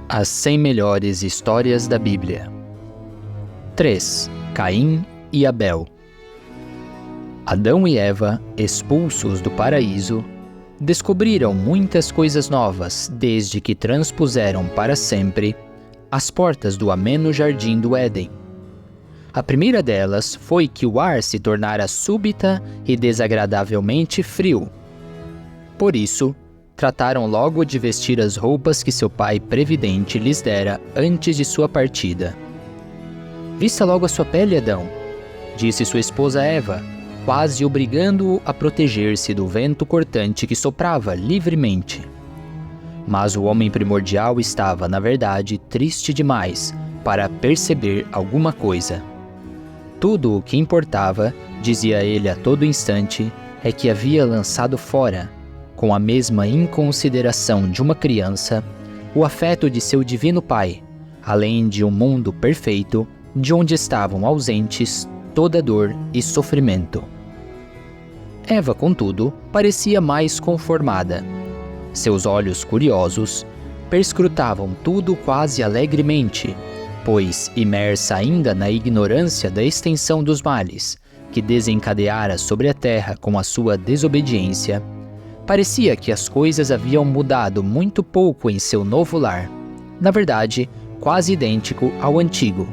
As 100 melhores histórias da Bíblia. 3. Caim e Abel. Adão e Eva, expulsos do paraíso, descobriram muitas coisas novas desde que transpuseram para sempre as portas do ameno jardim do Éden. A primeira delas foi que o ar se tornara súbita e desagradavelmente frio. Por isso, trataram logo de vestir as roupas que seu pai previdente lhes dera antes de sua partida. "Vista logo a sua pele, Adão", disse sua esposa Eva, quase obrigando-o a proteger-se do vento cortante que soprava livremente. Mas o homem primordial estava, na verdade, triste demais para perceber alguma coisa. Tudo o que importava, dizia ele a todo instante, é que havia lançado fora, com a mesma inconsideração de uma criança, o afeto de seu divino pai, além de um mundo perfeito, de onde estavam ausentes toda dor e sofrimento. Eva, contudo, parecia mais conformada. Seus olhos curiosos perscrutavam tudo quase alegremente, pois, imersa ainda na ignorância da extensão dos males, que desencadeara sobre a terra com a sua desobediência, parecia que as coisas haviam mudado muito pouco em seu novo lar, na verdade, quase idêntico ao antigo.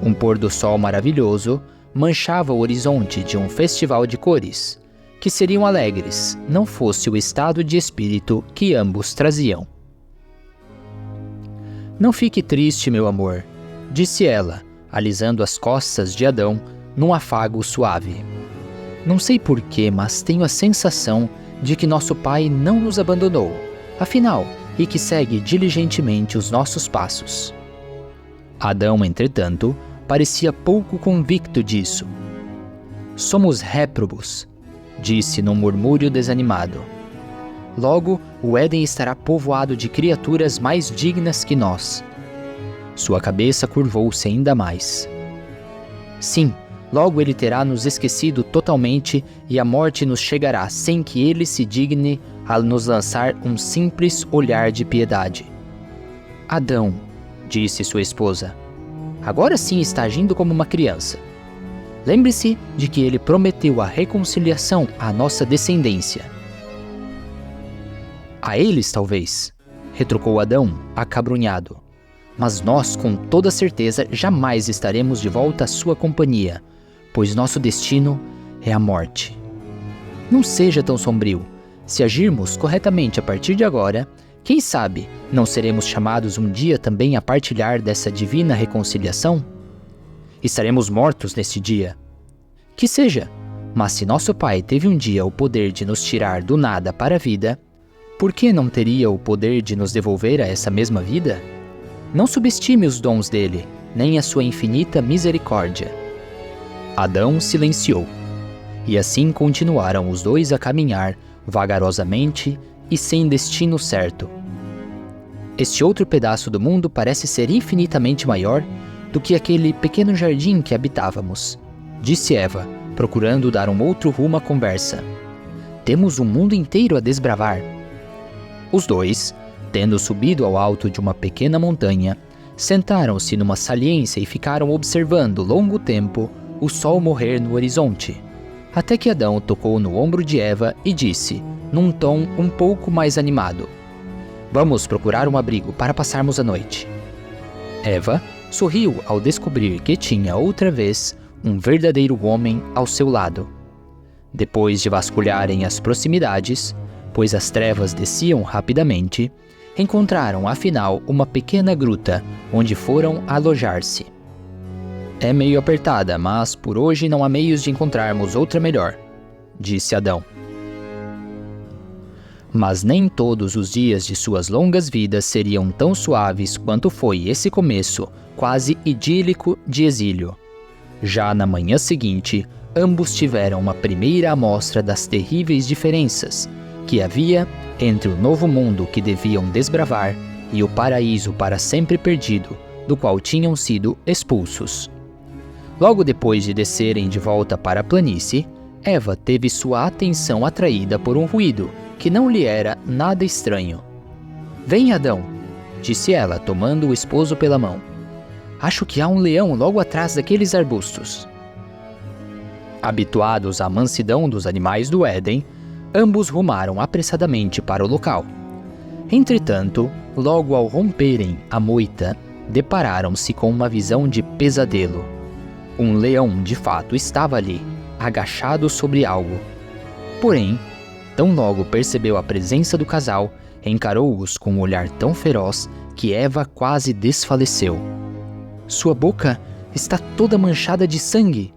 Um pôr do sol maravilhoso manchava o horizonte de um festival de cores, que seriam alegres, não fosse o estado de espírito que ambos traziam. "Não fique triste, meu amor", disse ela, alisando as costas de Adão num afago suave. "Não sei porquê, mas tenho a sensação de que nosso pai não nos abandonou, afinal, e que segue diligentemente os nossos passos." Adão, entretanto, parecia pouco convicto disso. "Somos réprobos", disse num murmúrio desanimado. "Logo, o Éden estará povoado de criaturas mais dignas que nós." Sua cabeça curvou-se ainda mais. "Sim, logo ele terá nos esquecido totalmente e a morte nos chegará sem que ele se digne a nos lançar um simples olhar de piedade." "Adão", disse sua esposa, "agora sim está agindo como uma criança. Lembre-se de que ele prometeu a reconciliação à nossa descendência." "A eles, talvez", retrucou Adão, acabrunhado. "Mas nós, com toda certeza, jamais estaremos de volta à sua companhia, pois nosso destino é a morte." "Não seja tão sombrio. Se agirmos corretamente a partir de agora, quem sabe não seremos chamados um dia também a partilhar dessa divina reconciliação? Estaremos mortos neste dia. Que seja, mas se nosso Pai teve um dia o poder de nos tirar do nada para a vida, por que não teria o poder de nos devolver a essa mesma vida? Não subestime os dons dele, nem a sua infinita misericórdia." Adão silenciou, e assim continuaram os dois a caminhar vagarosamente e sem destino certo. "Este outro pedaço do mundo parece ser infinitamente maior do que aquele pequeno jardim que habitávamos", disse Eva, procurando dar um outro rumo à conversa. "Temos um mundo inteiro a desbravar." Os dois, tendo subido ao alto de uma pequena montanha, sentaram-se numa saliência e ficaram observando longo tempo o sol morrer no horizonte, até que Adão tocou no ombro de Eva e disse, num tom um pouco mais animado: "Vamos procurar um abrigo para passarmos a noite." Eva sorriu ao descobrir que tinha outra vez um verdadeiro homem ao seu lado. Depois de vasculharem as proximidades, pois as trevas desciam rapidamente, encontraram afinal uma pequena gruta onde foram alojar-se. "É meio apertada, mas por hoje não há meios de encontrarmos outra melhor", disse Adão. Mas nem todos os dias de suas longas vidas seriam tão suaves quanto foi esse começo quase idílico de exílio. Já na manhã seguinte, ambos tiveram uma primeira amostra das terríveis diferenças que havia entre o novo mundo que deviam desbravar e o paraíso para sempre perdido, do qual tinham sido expulsos. Logo depois de descerem de volta para a planície, Eva teve sua atenção atraída por um ruído que não lhe era nada estranho. "Vem, Adão", disse ela, tomando o esposo pela mão. Acho que há um leão logo atrás daqueles arbustos. Habituados à mansidão dos animais do Éden, ambos rumaram apressadamente para o local. Entretanto, logo ao romperem a moita, depararam-se com uma visão de pesadelo. Um leão, de fato, estava ali, agachado sobre algo. Porém, tão logo percebeu a presença do casal, encarou-os com um olhar tão feroz que Eva quase desfaleceu. Sua boca está toda manchada de sangue,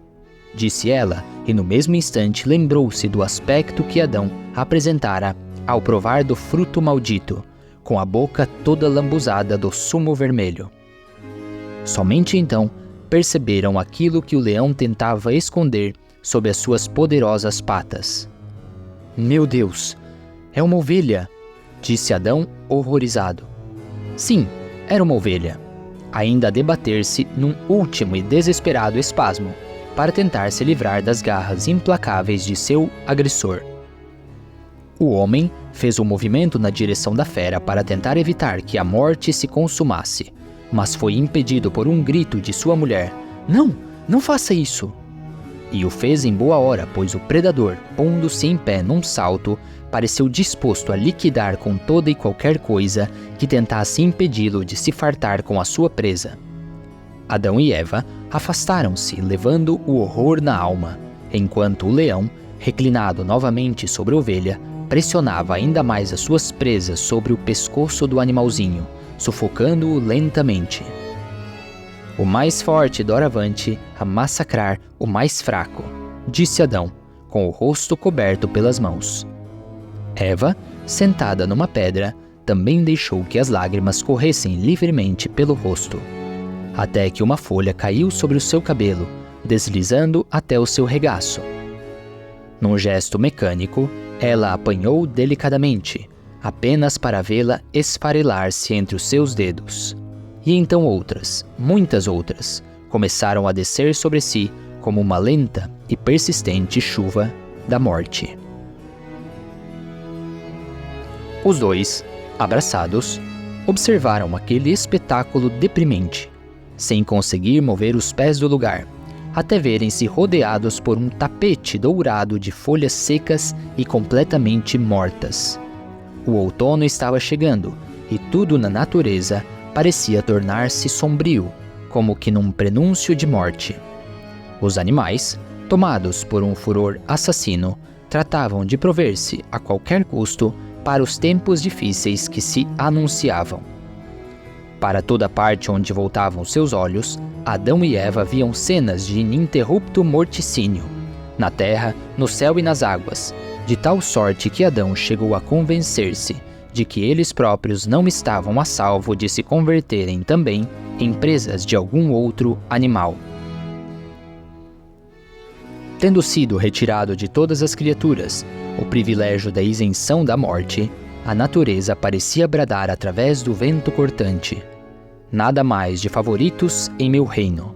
disse ela, e no mesmo instante lembrou-se do aspecto que Adão apresentara ao provar do fruto maldito, com a boca toda lambuzada do sumo vermelho. Somente então perceberam aquilo que o leão tentava esconder sob as suas poderosas patas. Meu Deus, é uma ovelha, disse Adão horrorizado. Sim, era uma ovelha, ainda a debater-se num último e desesperado espasmo para tentar se livrar das garras implacáveis de seu agressor. O homem fez um movimento na direção da fera para tentar evitar que a morte se consumasse, mas foi impedido por um grito de sua mulher: Não, não faça isso! E o fez em boa hora, pois o predador, pondo-se em pé num salto, pareceu disposto a liquidar com toda e qualquer coisa que tentasse impedi-lo de se fartar com a sua presa. Adão e Eva afastaram-se, levando o horror na alma, enquanto o leão, reclinado novamente sobre a ovelha, pressionava ainda mais as suas presas sobre o pescoço do animalzinho, sufocando-o lentamente. O mais forte doravante a massacrar o mais fraco, disse Adão, com o rosto coberto pelas mãos. Eva, sentada numa pedra, também deixou que as lágrimas corressem livremente pelo rosto, até que uma folha caiu sobre o seu cabelo, deslizando até o seu regaço. Num gesto mecânico, ela apanhou delicadamente, apenas para vê-la esfarelar-se entre os seus dedos. E então outras, muitas outras, começaram a descer sobre si como uma lenta e persistente chuva da morte. Os dois, abraçados, observaram aquele espetáculo deprimente, sem conseguir mover os pés do lugar, até verem-se rodeados por um tapete dourado de folhas secas e completamente mortas. O outono estava chegando e tudo na natureza parecia tornar-se sombrio, como que num prenúncio de morte. Os animais, tomados por um furor assassino, tratavam de prover-se a qualquer custo para os tempos difíceis que se anunciavam. Para toda parte onde voltavam seus olhos, Adão e Eva viam cenas de ininterrupto morticínio, na terra, no céu e nas águas, de tal sorte que Adão chegou a convencer-se de que eles próprios não estavam a salvo de se converterem também em presas de algum outro animal. Tendo sido retirado de todas as criaturas o privilégio da isenção da morte, a natureza parecia bradar através do vento cortante: nada mais de favoritos em meu reino.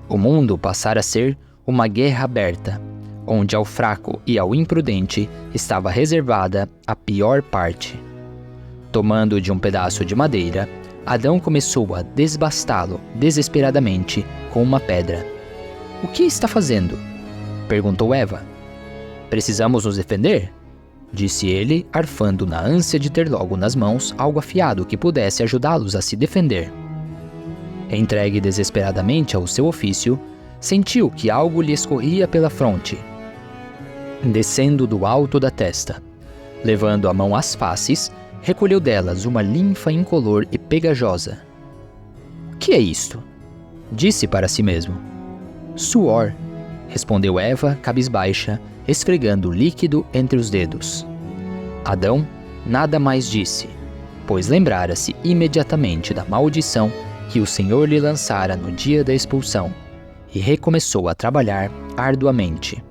O mundo passara a ser uma guerra aberta, onde ao fraco e ao imprudente estava reservada a pior parte. Tomando de um pedaço de madeira, Adão começou a desbastá-lo desesperadamente com uma pedra. O que está fazendo? Perguntou Eva. Precisamos nos defender? Disse ele, arfando na ânsia de ter logo nas mãos algo afiado que pudesse ajudá-los a se defender. Entregue desesperadamente ao seu ofício, sentiu que algo lhe escorria pela fronte, descendo do alto da testa. Levando a mão às faces, recolheu delas uma linfa incolor e pegajosa. — O que é isto? Disse para si mesmo. — Suor, respondeu Eva, cabisbaixa, esfregando o líquido entre os dedos. Adão nada mais disse, pois lembrara-se imediatamente da maldição que o Senhor lhe lançara no dia da expulsão, e recomeçou a trabalhar arduamente.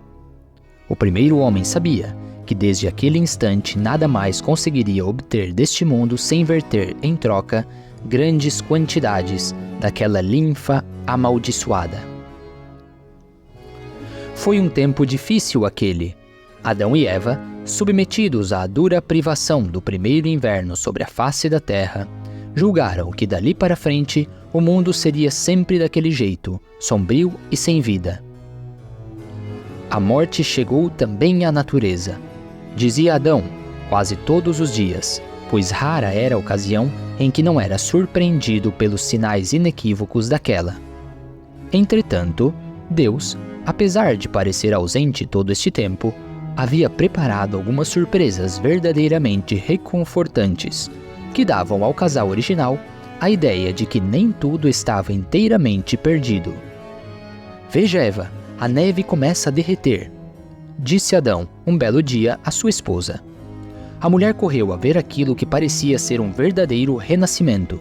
O primeiro homem sabia que desde aquele instante nada mais conseguiria obter deste mundo sem verter em troca grandes quantidades daquela linfa amaldiçoada. Foi um tempo difícil aquele. Adão e Eva, submetidos à dura privação do primeiro inverno sobre a face da terra, julgaram que dali para frente o mundo seria sempre daquele jeito, sombrio e sem vida. A morte chegou também à natureza. Dizia Adão, quase todos os dias, pois rara era a ocasião em que não era surpreendido pelos sinais inequívocos daquela. Entretanto, Deus, apesar de parecer ausente todo este tempo, havia preparado algumas surpresas verdadeiramente reconfortantes, que davam ao casal original a ideia de que nem tudo estava inteiramente perdido. Veja, Eva, a neve começa a derreter, disse Adão um belo dia à sua esposa. A mulher correu a ver aquilo que parecia ser um verdadeiro renascimento.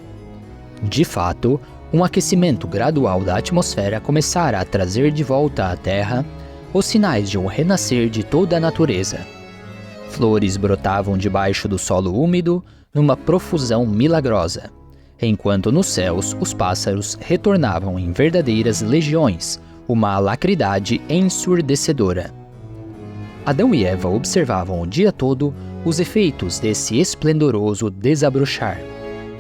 De fato, um aquecimento gradual da atmosfera começara a trazer de volta à Terra os sinais de um renascer de toda a natureza. Flores brotavam debaixo do solo úmido numa profusão milagrosa, enquanto nos céus os pássaros retornavam em verdadeiras legiões, uma alacridade ensurdecedora. Adão e Eva observavam o dia todo os efeitos desse esplendoroso desabrochar,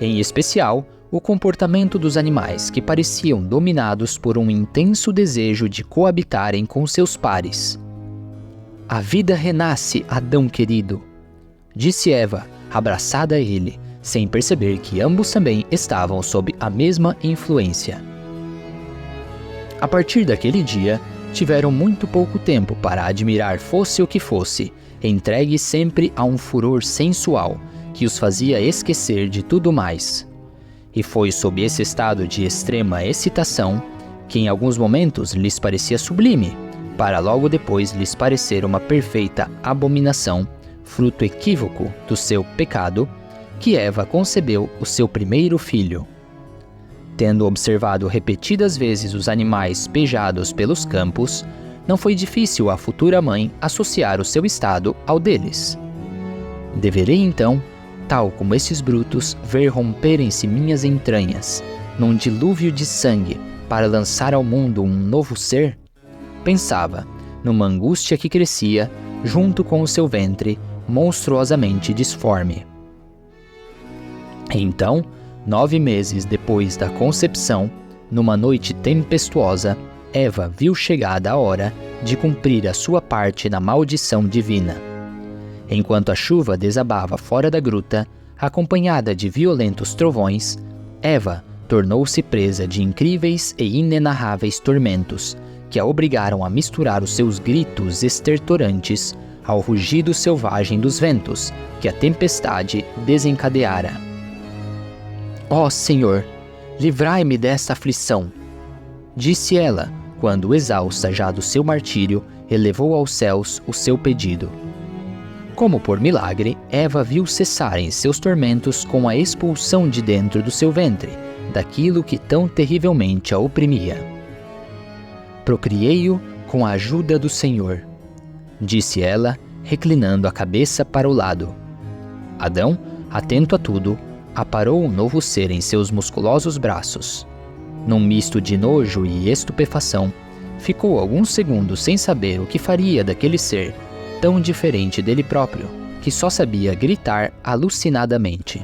em especial o comportamento dos animais que pareciam dominados por um intenso desejo de coabitarem com seus pares. A vida renasce, Adão querido, disse Eva, abraçada a ele, sem perceber que ambos também estavam sob a mesma influência. A partir daquele dia, tiveram muito pouco tempo para admirar fosse o que fosse, entregues sempre a um furor sensual que os fazia esquecer de tudo mais. E foi sob esse estado de extrema excitação que em alguns momentos lhes parecia sublime, para logo depois lhes parecer uma perfeita abominação, fruto equívoco do seu pecado, que Eva concebeu o seu primeiro filho. Tendo observado repetidas vezes os animais pejados pelos campos, não foi difícil à futura mãe associar o seu estado ao deles. Deverei então, tal como esses brutos, ver romperem-se minhas entranhas, num dilúvio de sangue, para lançar ao mundo um novo ser? Pensava, numa angústia que crescia, junto com o seu ventre, monstruosamente disforme. Então, 9 meses depois da concepção, numa noite tempestuosa, Eva viu chegada a hora de cumprir a sua parte na maldição divina. Enquanto a chuva desabava fora da gruta, acompanhada de violentos trovões, Eva tornou-se presa de incríveis e inenarráveis tormentos, que a obrigaram a misturar os seus gritos estertorantes ao rugido selvagem dos ventos que a tempestade desencadeara. Ó Senhor, livrai-me desta aflição, disse ela, quando, exausta já do seu martírio, elevou aos céus o seu pedido. Como por milagre, Eva viu cessarem seus tormentos com a expulsão de dentro do seu ventre, daquilo que tão terrivelmente a oprimia. Procriei-o com a ajuda do Senhor, disse ela, reclinando a cabeça para o lado. Adão, atento a tudo, aparou um novo ser em seus musculosos braços. Num misto de nojo e estupefação, ficou alguns segundos sem saber o que faria daquele ser, tão diferente dele próprio, que só sabia gritar alucinadamente.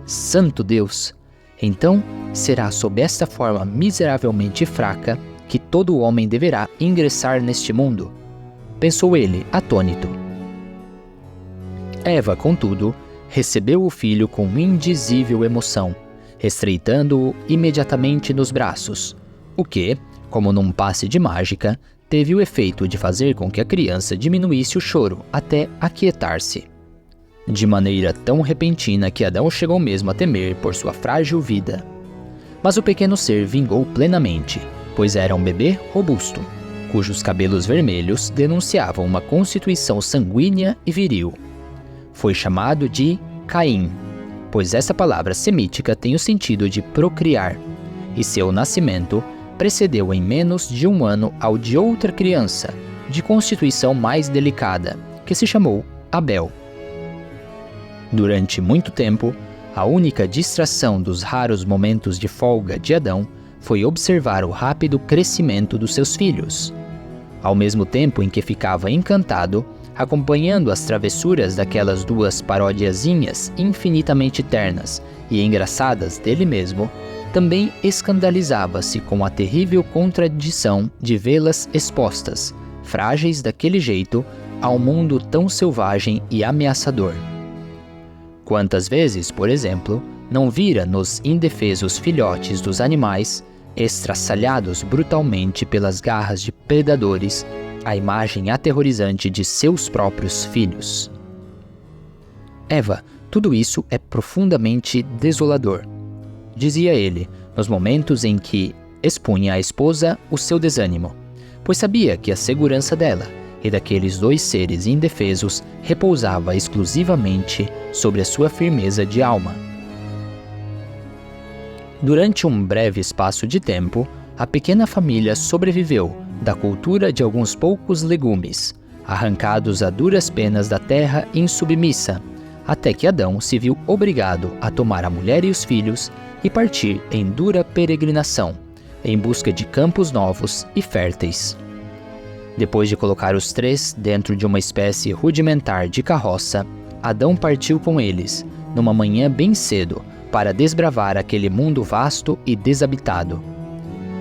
Santo Deus! Então será sob esta forma miseravelmente fraca que todo homem deverá ingressar neste mundo, pensou ele, atônito. Eva, contudo, recebeu o filho com indizível emoção, estreitando-o imediatamente nos braços, o que, como num passe de mágica, teve o efeito de fazer com que a criança diminuísse o choro até aquietar-se. De maneira tão repentina que Adão chegou mesmo a temer por sua frágil vida. Mas o pequeno ser vingou plenamente, pois era um bebê robusto, cujos cabelos vermelhos denunciavam uma constituição sanguínea e viril. Foi chamado de Caim, pois essa palavra semítica tem o sentido de procriar, e seu nascimento precedeu em menos de 1 ano ao de outra criança, de constituição mais delicada, que se chamou Abel. Durante muito tempo, a única distração dos raros momentos de folga de Adão foi observar o rápido crescimento dos seus filhos. Ao mesmo tempo em que ficava encantado, acompanhando as travessuras daquelas duas parodiazinhas infinitamente ternas e engraçadas dele mesmo, também escandalizava-se com a terrível contradição de vê-las expostas, frágeis daquele jeito, ao mundo tão selvagem e ameaçador. Quantas vezes, por exemplo, não vira nos indefesos filhotes dos animais, estraçalhados brutalmente pelas garras de predadores, a imagem aterrorizante de seus próprios filhos. Eva, tudo isso é profundamente desolador, dizia ele, nos momentos em que expunha à esposa o seu desânimo, pois sabia que a segurança dela e daqueles dois seres indefesos repousava exclusivamente sobre a sua firmeza de alma. Durante um breve espaço de tempo, a pequena família sobreviveu da cultura de alguns poucos legumes, arrancados a duras penas da terra insubmissa, até que Adão se viu obrigado a tomar a mulher e os filhos e partir em dura peregrinação, em busca de campos novos e férteis. Depois de colocar os três dentro de uma espécie rudimentar de carroça, Adão partiu com eles, numa manhã bem cedo, para desbravar aquele mundo vasto e desabitado.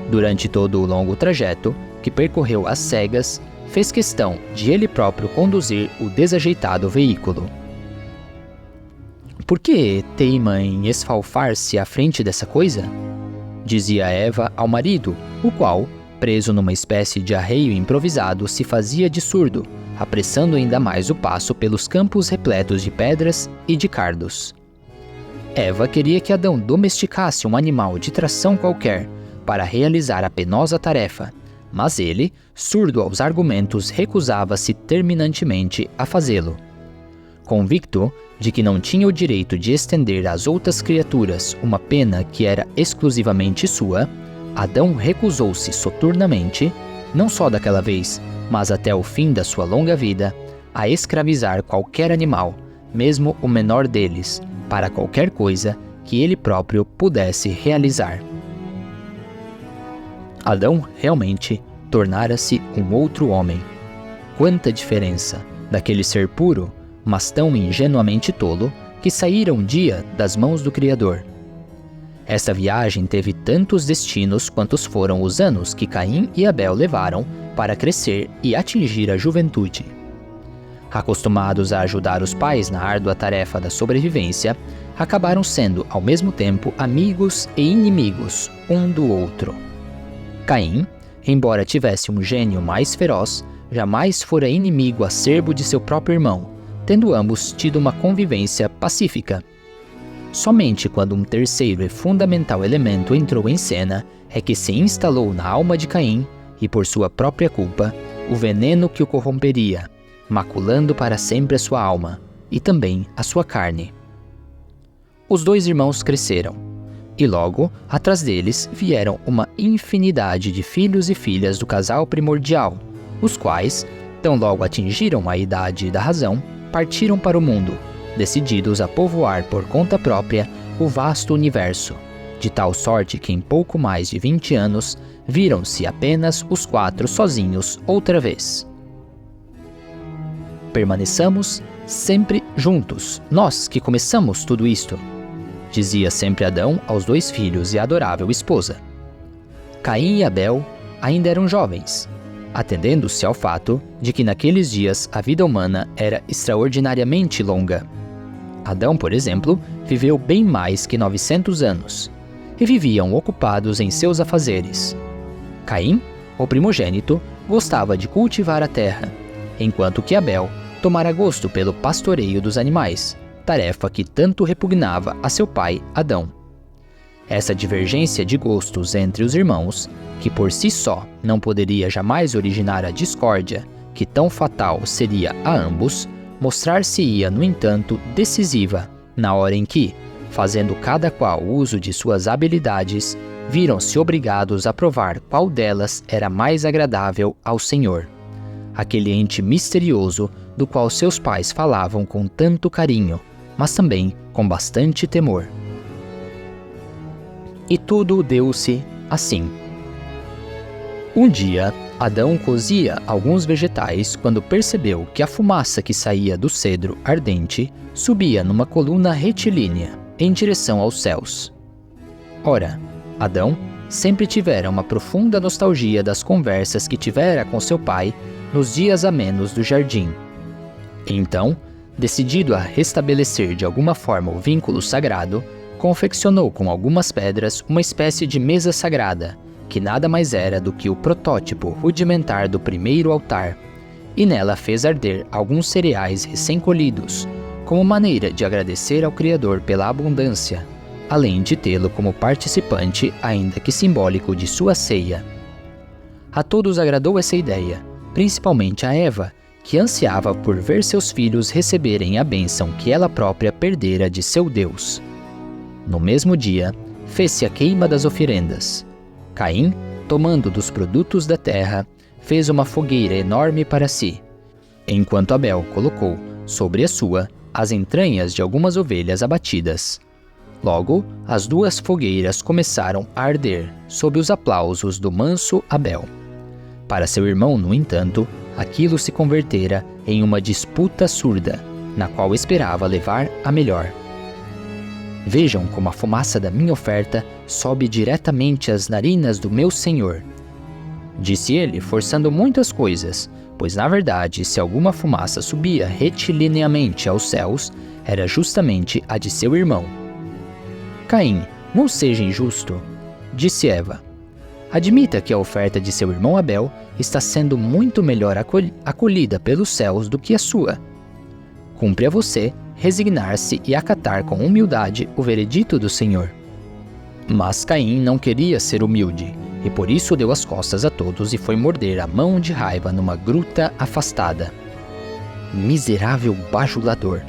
Durante todo o longo trajeto, que percorreu às cegas, fez questão de ele próprio conduzir o desajeitado veículo. Por que teima em esfalfar-se à frente dessa coisa? Dizia Eva ao marido, o qual, preso numa espécie de arreio improvisado, se fazia de surdo, apressando ainda mais o passo pelos campos repletos de pedras e de cardos. Eva queria que Adão domesticasse um animal de tração qualquer para realizar a penosa tarefa, mas ele, surdo aos argumentos, recusava-se terminantemente a fazê-lo. Convicto de que não tinha o direito de estender às outras criaturas uma pena que era exclusivamente sua, Adão recusou-se soturnamente, não só daquela vez, mas até o fim da sua longa vida, a escravizar qualquer animal, mesmo o menor deles, para qualquer coisa que ele próprio pudesse realizar. Adão realmente tornara-se um outro homem. Quanta diferença daquele ser puro, mas tão ingenuamente tolo, que saíra um dia das mãos do Criador. Esta viagem teve tantos destinos quantos foram os anos que Caim e Abel levaram para crescer e atingir a juventude. Acostumados a ajudar os pais na árdua tarefa da sobrevivência, acabaram sendo, ao mesmo tempo, amigos e inimigos um do outro. Caim, embora tivesse um gênio mais feroz, jamais fora inimigo acerbo de seu próprio irmão, tendo ambos tido uma convivência pacífica. Somente quando um terceiro e fundamental elemento entrou em cena é que se instalou na alma de Caim, e por sua própria culpa, o veneno que o corromperia, maculando para sempre a sua alma, e também a sua carne. Os dois irmãos cresceram, e logo, atrás deles, vieram uma infinidade de filhos e filhas do casal primordial, os quais, tão logo atingiram a idade da razão, partiram para o mundo, decididos a povoar por conta própria o vasto universo, de tal sorte que em pouco mais de 20 anos, viram-se apenas os quatro sozinhos outra vez. Permaneçamos sempre juntos, nós que começamos tudo isto, dizia sempre Adão aos dois filhos e adorável esposa. Caim e Abel ainda eram jovens, atendendo-se ao fato de que naqueles dias a vida humana era extraordinariamente longa. Adão, por exemplo, viveu bem mais que 900 anos, e viviam ocupados em seus afazeres. Caim, o primogênito, gostava de cultivar a terra, enquanto que Abel tomara gosto pelo pastoreio dos animais, tarefa que tanto repugnava a seu pai Adão. Essa divergência de gostos entre os irmãos, que por si só não poderia jamais originar a discórdia, que tão fatal seria a ambos, mostrar-se-ia, no entanto, decisiva na hora em que, fazendo cada qual uso de suas habilidades, viram-se obrigados a provar qual delas era mais agradável ao Senhor, aquele ente misterioso do qual seus pais falavam com tanto carinho, mas também com bastante temor. E tudo deu-se assim. Um dia, Adão cozia alguns vegetais quando percebeu que a fumaça que saía do cedro ardente subia numa coluna retilínea em direção aos céus. Ora, Adão sempre tivera uma profunda nostalgia das conversas que tivera com seu pai nos dias amenos do jardim. Então, decidido a restabelecer de alguma forma o vínculo sagrado, confeccionou com algumas pedras uma espécie de mesa sagrada, que nada mais era do que o protótipo rudimentar do primeiro altar, e nela fez arder alguns cereais recém-colhidos, como maneira de agradecer ao Criador pela abundância, além de tê-lo como participante, ainda que simbólico, de sua ceia. A todos agradou essa ideia, principalmente a Eva, que ansiava por ver seus filhos receberem a bênção que ela própria perdera de seu Deus. No mesmo dia, fez-se a queima das oferendas. Caim, tomando dos produtos da terra, fez uma fogueira enorme para si, enquanto Abel colocou sobre a sua as entranhas de algumas ovelhas abatidas. Logo, as duas fogueiras começaram a arder sob os aplausos do manso Abel. Para seu irmão, no entanto, aquilo se convertera em uma disputa surda, na qual esperava levar a melhor. Vejam como a fumaça da minha oferta sobe diretamente às narinas do meu senhor, disse ele, forçando muito as coisas, pois na verdade, se alguma fumaça subia retilineamente aos céus, era justamente a de seu irmão. Caim, não seja injusto, disse Eva. Admita que a oferta de seu irmão Abel está sendo muito melhor acolhida pelos céus do que a sua. Cumpre a você resignar-se e acatar com humildade o veredito do Senhor. Mas Caim não queria ser humilde, e por isso deu as costas a todos e foi morder a mão de raiva numa gruta afastada. Miserável bajulador!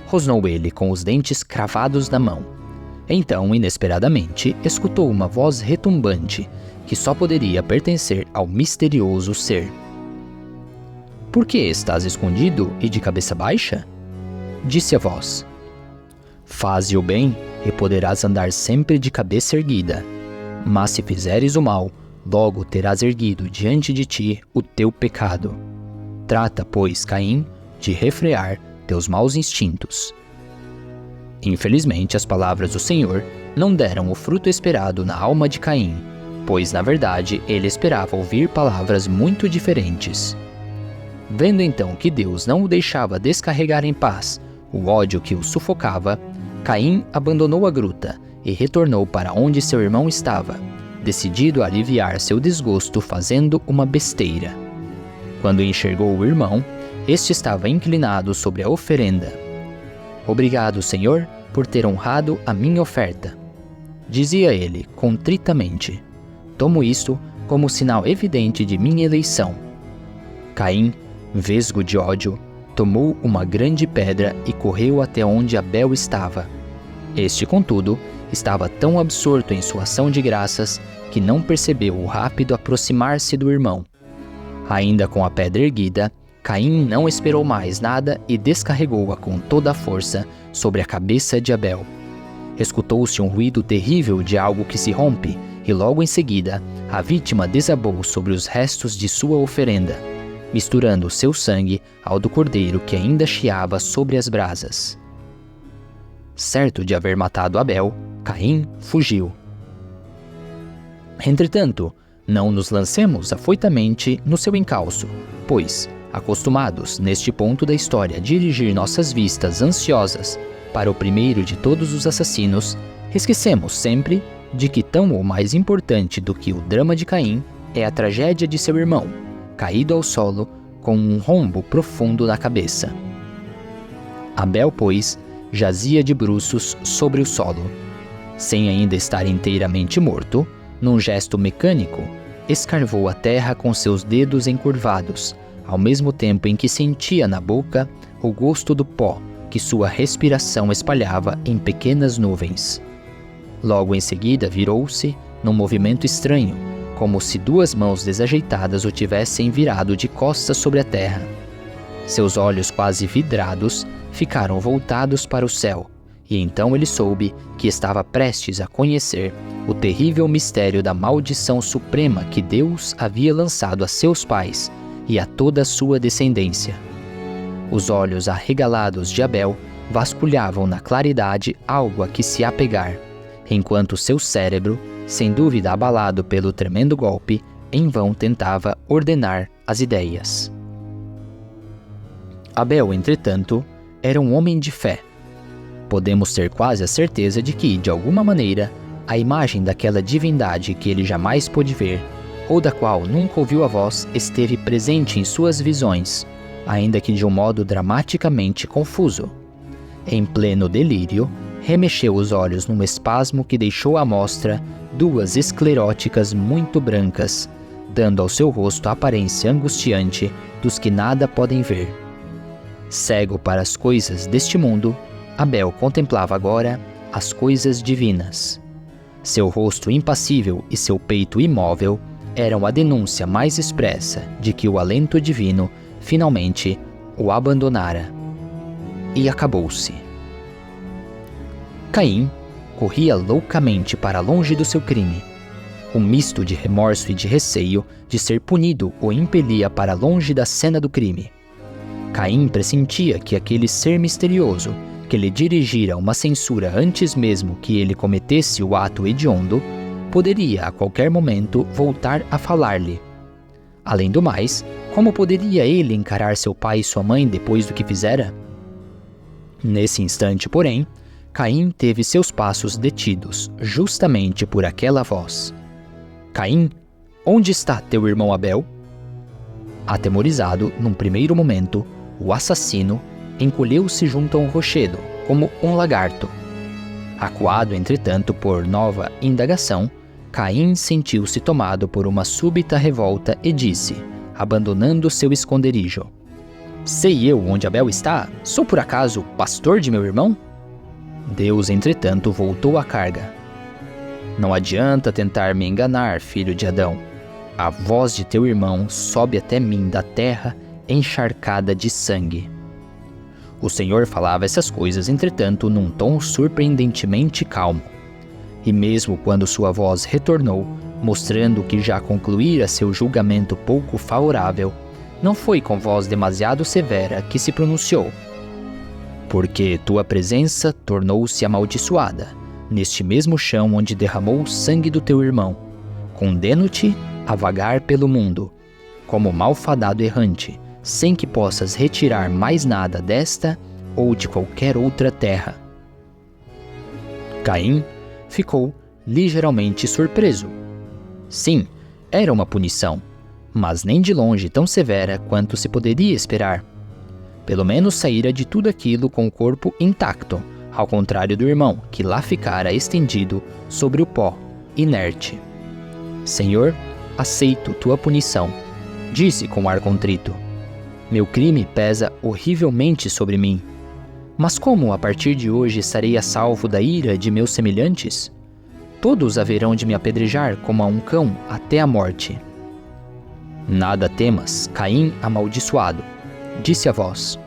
Rosnou ele com os dentes cravados na mão. Então, inesperadamente, escutou uma voz retumbante, que só poderia pertencer ao misterioso ser. Por que estás escondido e de cabeça baixa? Disse a voz. Faze o bem e poderás andar sempre de cabeça erguida. Mas se fizeres o mal, logo terás erguido diante de ti o teu pecado. Trata, pois, Caim, de refrear teus maus instintos. Infelizmente, as palavras do Senhor não deram o fruto esperado na alma de Caim, pois, na verdade, ele esperava ouvir palavras muito diferentes. Vendo então que Deus não o deixava descarregar em paz o ódio que o sufocava, Caim abandonou a gruta e retornou para onde seu irmão estava, decidido a aliviar seu desgosto fazendo uma besteira. Quando enxergou o irmão, este estava inclinado sobre a oferenda. Obrigado, Senhor, por ter honrado a minha oferta, dizia ele contritamente. Tomo isto como sinal evidente de minha eleição. Caim, vesgo de ódio, tomou uma grande pedra e correu até onde Abel estava. Este, contudo, estava tão absorto em sua ação de graças que não percebeu o rápido aproximar-se do irmão. Ainda com a pedra erguida, Caim não esperou mais nada e descarregou-a com toda a força sobre a cabeça de Abel. Escutou-se um ruído terrível de algo que se rompe, e logo em seguida, a vítima desabou sobre os restos de sua oferenda, misturando seu sangue ao do cordeiro que ainda chiava sobre as brasas. Certo de haver matado Abel, Caim fugiu. Entretanto, não nos lancemos afoitamente no seu encalço, pois, acostumados neste ponto da história a dirigir nossas vistas ansiosas para o primeiro de todos os assassinos, esquecemos sempre de que tão ou mais importante do que o drama de Caim é a tragédia de seu irmão, caído ao solo com um rombo profundo na cabeça. Abel, pois, jazia de bruços sobre o solo. Sem ainda estar inteiramente morto, num gesto mecânico, escarvou a terra com seus dedos encurvados, ao mesmo tempo em que sentia na boca o gosto do pó que sua respiração espalhava em pequenas nuvens. Logo em seguida virou-se, num movimento estranho, como se duas mãos desajeitadas o tivessem virado de costas sobre a terra. Seus olhos quase vidrados ficaram voltados para o céu, e então ele soube que estava prestes a conhecer o terrível mistério da maldição suprema que Deus havia lançado a seus pais e a toda a sua descendência. Os olhos arregalados de Abel vasculhavam na claridade algo a que se apegar, enquanto seu cérebro, sem dúvida abalado pelo tremendo golpe, em vão tentava ordenar as ideias. Abel, entretanto, era um homem de fé. Podemos ter quase a certeza de que, de alguma maneira, a imagem daquela divindade que ele jamais pôde ver, ou da qual nunca ouviu a voz, esteve presente em suas visões, ainda que de um modo dramaticamente confuso. Em pleno delírio, remexeu os olhos num espasmo que deixou à mostra duas escleróticas muito brancas, dando ao seu rosto a aparência angustiante dos que nada podem ver. Cego para as coisas deste mundo, Abel contemplava agora as coisas divinas. Seu rosto impassível e seu peito imóvel eram a denúncia mais expressa de que o alento divino finalmente o abandonara. E acabou-se. Caim corria loucamente para longe do seu crime. Um misto de remorso e de receio de ser punido o impelia para longe da cena do crime. Caim pressentia que aquele ser misterioso, que lhe dirigira uma censura antes mesmo que ele cometesse o ato hediondo, poderia a qualquer momento voltar a falar-lhe. Além do mais, como poderia ele encarar seu pai e sua mãe depois do que fizera? Nesse instante, porém, Caim teve seus passos detidos, justamente por aquela voz. Caim, onde está teu irmão Abel? Atemorizado, num primeiro momento, o assassino encolheu-se junto a um rochedo, como um lagarto. Acuado, entretanto, por nova indagação, Caim sentiu-se tomado por uma súbita revolta e disse, abandonando seu esconderijo: Sei eu onde Abel está? Sou por acaso o pastor de meu irmão? Deus, entretanto, voltou à carga. Não adianta tentar me enganar, filho de Adão. A voz de teu irmão sobe até mim da terra encharcada de sangue. O Senhor falava essas coisas, entretanto, num tom surpreendentemente calmo. E mesmo quando sua voz retornou, mostrando que já concluíra seu julgamento pouco favorável, não foi com voz demasiado severa que se pronunciou. Porque tua presença tornou-se amaldiçoada, neste mesmo chão onde derramou o sangue do teu irmão. Condeno-te a vagar pelo mundo, como malfadado errante, sem que possas retirar mais nada desta ou de qualquer outra terra. Caim ficou ligeiramente surpreso. Sim, era uma punição, mas nem de longe tão severa quanto se poderia esperar. Pelo menos saíra de tudo aquilo com o corpo intacto, ao contrário do irmão, que lá ficara estendido sobre o pó, inerte. Senhor, aceito tua punição, disse com ar contrito. Meu crime pesa horrivelmente sobre mim. Mas como a partir de hoje estarei a salvo da ira de meus semelhantes? Todos haverão de me apedrejar como a um cão até a morte. Nada temas, Caim amaldiçoado, disse a voz,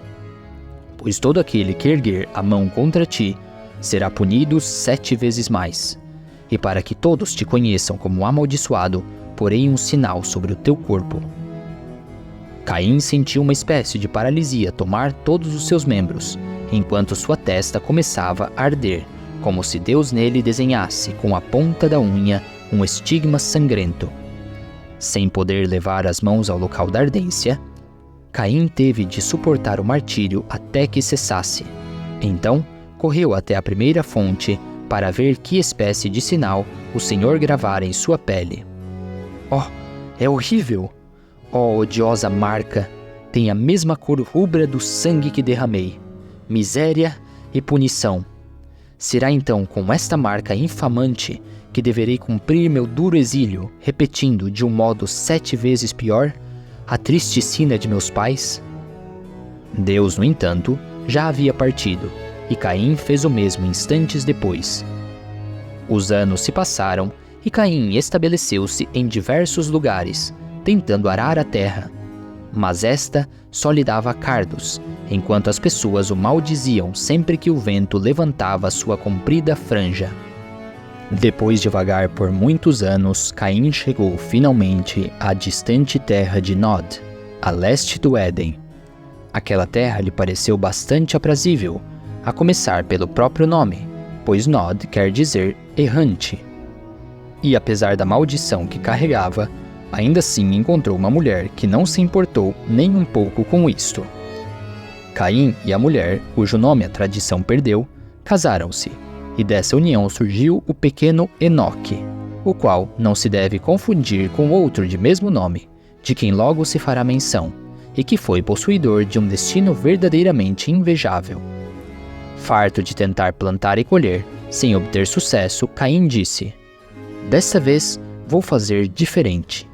pois todo aquele que erguer a mão contra ti será punido 7 vezes mais. E para que todos te conheçam como amaldiçoado, porei um sinal sobre o teu corpo. Caim sentiu uma espécie de paralisia tomar todos os seus membros, enquanto sua testa começava a arder, como se Deus nele desenhasse com a ponta da unha um estigma sangrento. Sem poder levar as mãos ao local da ardência, Caim teve de suportar o martírio até que cessasse. Então, correu até a primeira fonte para ver que espécie de sinal o Senhor gravara em sua pele. Oh, é horrível! Oh, odiosa marca! Tem a mesma cor rubra do sangue que derramei. Miséria e punição. Será então com esta marca infamante que deverei cumprir meu duro exílio, repetindo de um modo 7 vezes pior a triste sina de meus pais? Deus, no entanto, já havia partido, e Caim fez o mesmo instantes depois. Os anos se passaram, e Caim estabeleceu-se em diversos lugares, tentando arar a terra. Mas esta só lhe dava cardos, enquanto as pessoas o maldiziam sempre que o vento levantava sua comprida franja. Depois de vagar por muitos anos, Caim chegou finalmente à distante terra de Nod, a leste do Éden. Aquela terra lhe pareceu bastante aprazível, a começar pelo próprio nome, pois Nod quer dizer errante. E apesar da maldição que carregava, ainda assim encontrou uma mulher que não se importou nem um pouco com isto. Caim e a mulher, cujo nome a tradição perdeu, casaram-se, e dessa união surgiu o pequeno Enoque, o qual não se deve confundir com outro de mesmo nome, de quem logo se fará menção, e que foi possuidor de um destino verdadeiramente invejável. Farto de tentar plantar e colher, sem obter sucesso, Caim disse: "Dessa vez vou fazer diferente."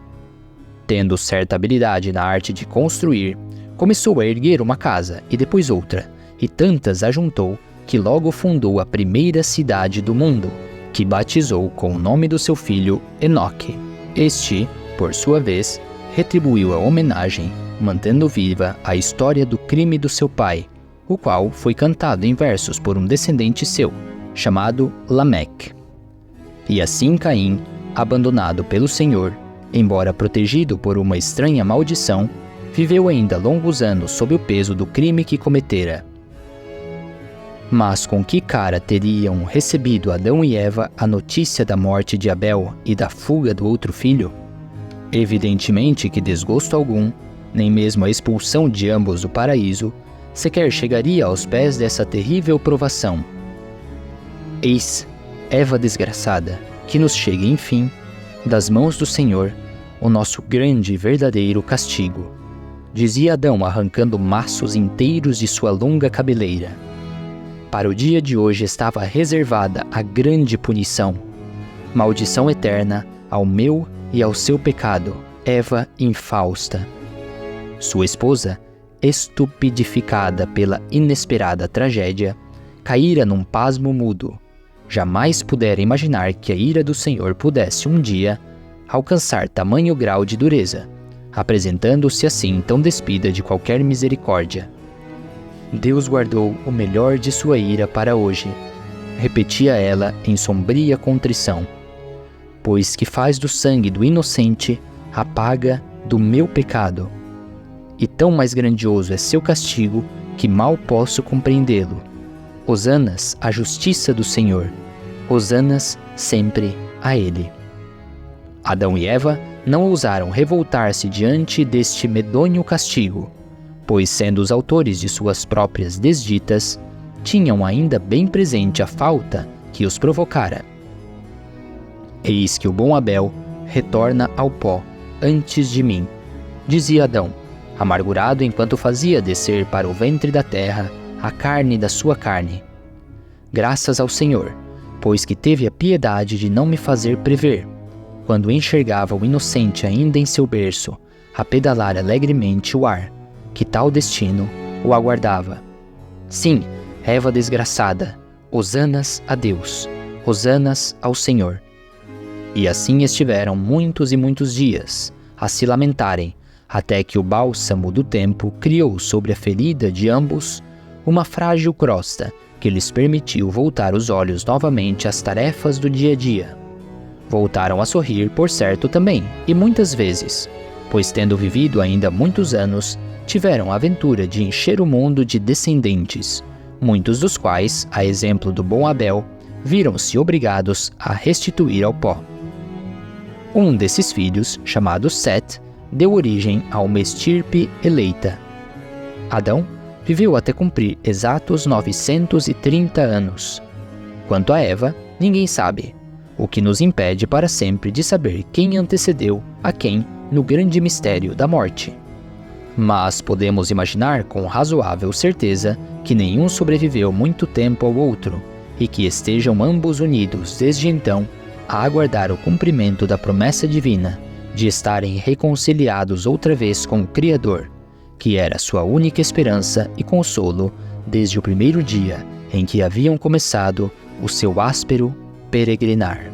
Tendo certa habilidade na arte de construir, começou a erguer uma casa e depois outra, e tantas ajuntou que logo fundou a primeira cidade do mundo, que batizou com o nome do seu filho Enoque. Este, por sua vez, retribuiu a homenagem, mantendo viva a história do crime do seu pai, o qual foi cantado em versos por um descendente seu, chamado Lameque. E assim Caim, abandonado pelo Senhor, embora protegido por uma estranha maldição, viveu ainda longos anos sob o peso do crime que cometera. Mas com que cara teriam recebido Adão e Eva a notícia da morte de Abel e da fuga do outro filho? Evidentemente que desgosto algum, nem mesmo a expulsão de ambos do paraíso, sequer chegaria aos pés dessa terrível provação. Eis, Eva desgraçada, que nos chega, enfim, das mãos do Senhor, o nosso grande e verdadeiro castigo, dizia Adão, arrancando maços inteiros de sua longa cabeleira. Para o dia de hoje estava reservada a grande punição, maldição eterna ao meu e ao seu pecado, Eva infausta. Sua esposa, estupidificada pela inesperada tragédia, caíra num pasmo mudo. Jamais pudera imaginar que a ira do Senhor pudesse um dia alcançar tamanho grau de dureza, apresentando-se assim tão despida de qualquer misericórdia. Deus guardou o melhor de sua ira para hoje, repetia ela em sombria contrição, pois que faz do sangue do inocente a paga do meu pecado. E tão mais grandioso é seu castigo que mal posso compreendê-lo. Hosanas à justiça do Senhor, hosanas sempre a Ele. Adão e Eva não ousaram revoltar-se diante deste medonho castigo, pois, sendo os autores de suas próprias desditas, tinham ainda bem presente a falta que os provocara. Eis que o bom Abel retorna ao pó antes de mim, dizia Adão, amargurado enquanto fazia descer para o ventre da terra a carne da sua carne. Graças ao Senhor, pois que teve a piedade de não me fazer prever, quando enxergava o inocente ainda em seu berço, a pedalar alegremente o ar, que tal destino o aguardava. Sim, Eva desgraçada, hosanas a Deus, hosanas ao Senhor. E assim estiveram muitos e muitos dias, a se lamentarem, até que o bálsamo do tempo criou sobre a ferida de ambos uma frágil crosta que lhes permitiu voltar os olhos novamente às tarefas do dia a dia. Voltaram a sorrir, por certo, também, e muitas vezes, pois tendo vivido ainda muitos anos, tiveram a aventura de encher o mundo de descendentes, muitos dos quais, a exemplo do bom Abel, viram-se obrigados a restituir ao pó. Um desses filhos, chamado Sete, deu origem a uma estirpe eleita. Adão viveu até cumprir exatos 930 anos. Quanto a Eva, ninguém sabe, o que nos impede para sempre de saber quem antecedeu a quem no grande mistério da morte. Mas podemos imaginar com razoável certeza que nenhum sobreviveu muito tempo ao outro e que estejam ambos unidos desde então a aguardar o cumprimento da promessa divina de estarem reconciliados outra vez com o Criador, que era sua única esperança e consolo desde o primeiro dia em que haviam começado o seu áspero peregrinar.